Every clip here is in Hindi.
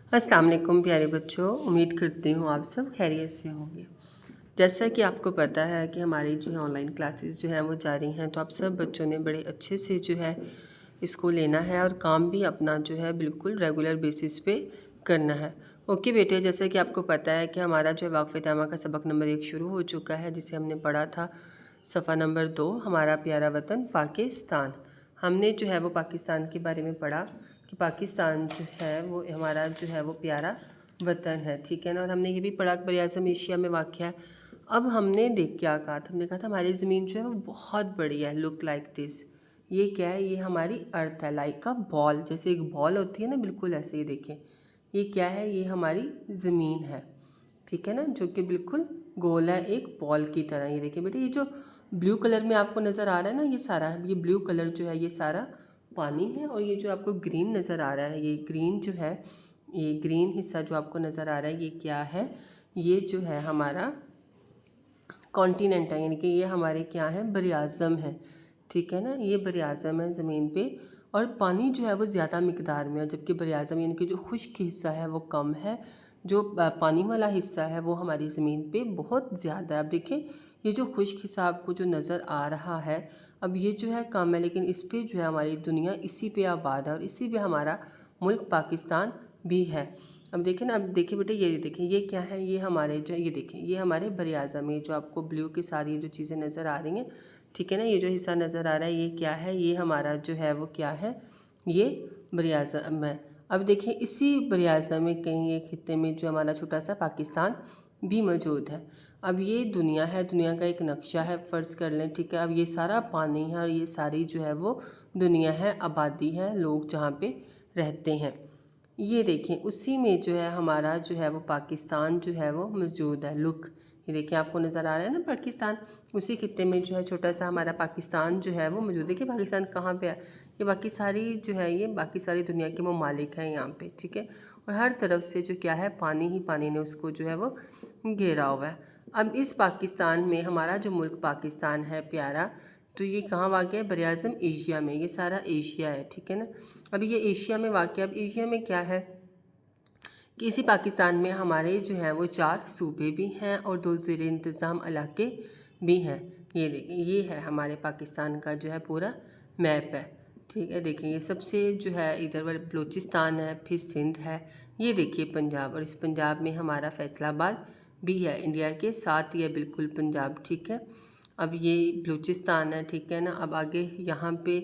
अस्सलाम वालेकुम प्यारे बच्चों, उम्मीद करती हूँ आप सब खैरियत से होंगे। जैसा कि आपको पता है कि हमारी जो है ऑनलाइन क्लासेस जो हैं वो जारी हैं, तो आप सब बच्चों ने बड़े अच्छे से जो है इसको लेना है और काम भी अपना जो है बिल्कुल रेगुलर बेसिस पे करना है। ओके बेटे, जैसे कि आपको पता है कि हमारा जो है वाक़-ए-तमा का सबक नंबर 1 शुरू हो चुका है, जिसे हमने पढ़ा था सफ़ा नंबर 2 हमारा प्यारा वतन पाकिस्तान। हमने जो है वो पाकिस्तान के बारे में पढ़ा कि पाकिस्तान जो है वो हमारा जो है वो प्यारा वतन है, ठीक है ना। और हमने ये भी पढ़ा कि बरआज़म एशिया में वाक़ है। अब हमने क्या कहा था, हमने कहा था हमारी ज़मीन जो है वो बहुत बड़ी है, लुक लाइक दिस। ये क्या है, ये हमारी अर्थ है, लाइक अ बॉल, जैसे एक बॉल होती है ना, बिल्कुल ऐसे ही देखें। ये क्या है, ये हमारी ज़मीन है, ठीक है ना, जो कि बिल्कुल गोल है एक बॉल की तरह। ये देखिए बेटे, ये जो ब्लू कलर में आपको नज़र आ रहा है ना, ये सारा ये ब्लू कलर जो है ये सारा पानी है। और ये जो आपको ग्रीन नज़र आ रहा है, ये ग्रीन जो है, ये ग्रीन हिस्सा जो आपको नज़र आ रहा है, ये क्या है, ये जो है हमारा कॉन्टिनेंट है, यानी कि ये हमारे क्या है, बरआज़म है, ठीक है ना। ये बरआज़म है ज़मीन पे, और पानी जो है वो ज़्यादा मिकदार में है, जबकि बरआज़म यानी कि जो खुश्क हिस्सा है वो कम है, जो पानी वाला हिस्सा है वो हमारी ज़मीन पे बहुत ज़्यादा है। अब देखें, ये जो खुश्क हिस्सा आपको जो नज़र आ रहा है, अब ये जो है कम है, लेकिन इस पे जो है हमारी दुनिया इसी पे आबाद है, और इसी पे हमारा मुल्क पाकिस्तान भी है। अब देखें ना, अब देखिए बेटे, ये देखें, ये क्या है, ये हमारे जो है, ये देखें, ये हमारे बरआज़म में जो आपको ब्लू की सारी जो चीज़ें नज़र आ रही हैं, ठीक है ना, ये जो हिस्सा नज़र आ रहा है ये क्या है, ये हमारा जो है वो क्या है, ये बरआज़म है। अब देखिए, इसी बरआज़म में कहीं एक खित्ते में जो हमारा छोटा सा पाकिस्तान भी मौजूद है। अब ये दुनिया है, दुनिया का एक नक्शा है, फ़र्ज़ कर लें, ठीक है। अब ये सारा पानी है और ये सारी जो है वो दुनिया है, आबादी है, लोग जहाँ पे रहते हैं। ये देखें, उसी में जो है हमारा जो है वो पाकिस्तान जो है वो मौजूद है। लुक, ये देखिए आपको नज़र आ रहा है ना पाकिस्तान, उसी खित्ते में जो है छोटा सा हमारा पाकिस्तान जो है वो मौजूद है। देखिए पाकिस्तान कहाँ पे है, ये बाकी सारी जो है, ये बाकी सारी दुनिया के ममालिक हैं यहाँ पे, ठीक है। और हर तरफ से जो क्या है, पानी ही पानी ने उसको जो है वो घेरा हुआ है। अब इस पाकिस्तान में हमारा जो मुल्क पाकिस्तान है प्यारा, तो ये कहाँ वाक़या है, बरआज़म एशिया में, ये सारा एशिया है, ठीक है ना। अभी ये एशिया में वाक़या, अब एशिया में क्या है कि इसी पाकिस्तान में हमारे जो हैं वो 4 सूबे भी हैं और 2 ज़ेर इंतज़ाम इलाके भी हैं। ये देखें, ये है हमारे पाकिस्तान का जो है पूरा मैप है, ठीक है। देखिए, ये सबसे जो है इधर वाले बलूचिस्तान है, फिर सिंध है, ये देखिए पंजाब, और इस पंजाब में हमारा फैसलाबाद भी है, इंडिया के साथ ही है बिल्कुल पंजाब, ठीक है। अब ये बलूचिस्तान है, ठीक है ना। अब आगे यहाँ पे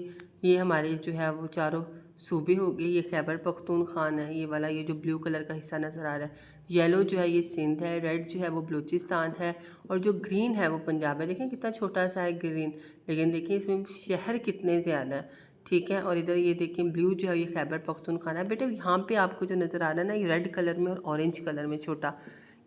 ये हमारे जो है वो चारों सूबे हो गए। ये खैबर पख्तूनख्वान है, ये वाला, ये जो ब्लू कलर का हिस्सा नज़र आ रहा है, येलो जो है ये सिंध है, रेड जो है वो बलूचिस्तान है, और जो ग्रीन है वो पंजाब है। देखें कितना छोटा सा है ग्रीन, लेकिन देखिए इसमें शहर कितने ज़्यादा है, ठीक है। और इधर ये देखें ब्लू जो है ये खैबर पख्तूनख्वान है। बेटे यहाँ पे आपको जो नज़र आ रहा है ना, ये रेड कलर में और ऑरेंज कलर में छोटा,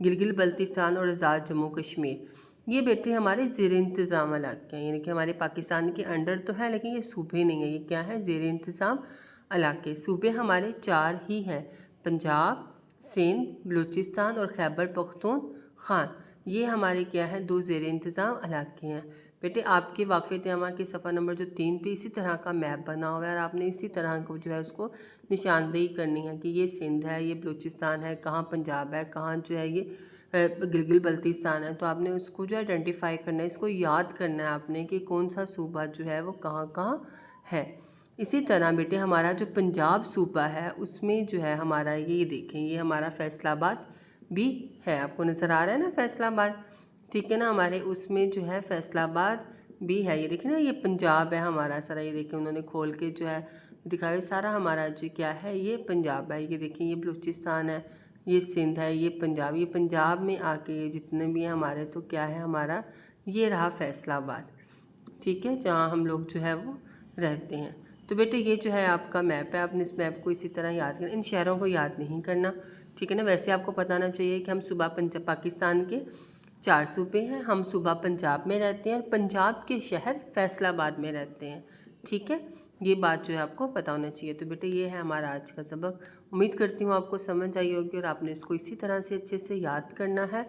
गिलगित बल्तिस्तान और आज़ाद जम्मू कश्मीर, ये बेटे हमारे ज़ेर इंतज़ाम इलाके हैं, यानी कि हमारे पाकिस्तान के अंडर तो है, लेकिन ये सूबे नहीं है। ये क्या है, ज़ेर इंतज़ाम इलाके। सूबे हमारे 4 ही हैं, पंजाब, सिंध, बलूचिस्तान और खैबर पख्तूनख्वा। ये हमारे क्या है, 2 ज़ेर इंतज़ाम इलाके हैं। बेटे आपके वाक़-ए-तमा के सफ़ा नंबर जो 3 पे इसी तरह का मैप बना हुआ है, और आपने इसी तरह को जो है उसको निशानदेही करनी है कि ये सिंध है, ये बलूचिस्तान है, कहाँ पंजाब है, कहाँ जो है ये गिलगित बल्तिस्तान है। तो आपने उसको जो आइडेंटिफाई करना है, इसको याद करना है आपने कि कौन सा सूबा जो है वो कहाँ कहाँ है। इसी तरह बेटे हमारा जो पंजाब सूबा है उसमें जो है हमारा, ये देखें, ये हमारा फैसलाबाद भी है, आपको नज़र आ रहा है ना फैसलाबाद, ठीक है ना। हमारे उसमें जो है फैसलाबाद भी है, ये देखें ना, ये पंजाब है हमारा सारा, ये देखें उन्होंने खोल के जो है दिखाया, सारा हमारा जो क्या है ये पंजाब है। ये देखें, ये बलूचिस्तान है, ये सिंध है, ये पंजाब, ये पंजाब में आके ये जितने भी हमारे, तो क्या है हमारा, ये रहा फैसलाबाद, ठीक है, जहाँ हम लोग जो है वो रहते हैं। तो बेटे ये जो है आपका मैप है, आपने इस मैप को इसी तरह याद करना, इन शहरों को याद नहीं करना, ठीक है ना। वैसे आपको बताना चाहिए कि हम सूबा पंजाब, पाकिस्तान के 4 सूबे हैं, हम सूबा पंजाब में रहते हैं और पंजाब के शहर फैसलाबाद में रहते हैं, ठीक है। ये बात जो है आपको पता होना चाहिए। तो बेटे ये है हमारा आज का सबक, उम्मीद करती हूँ आपको समझ आई होगी और आपने इसको इसी तरह से अच्छे से याद करना है।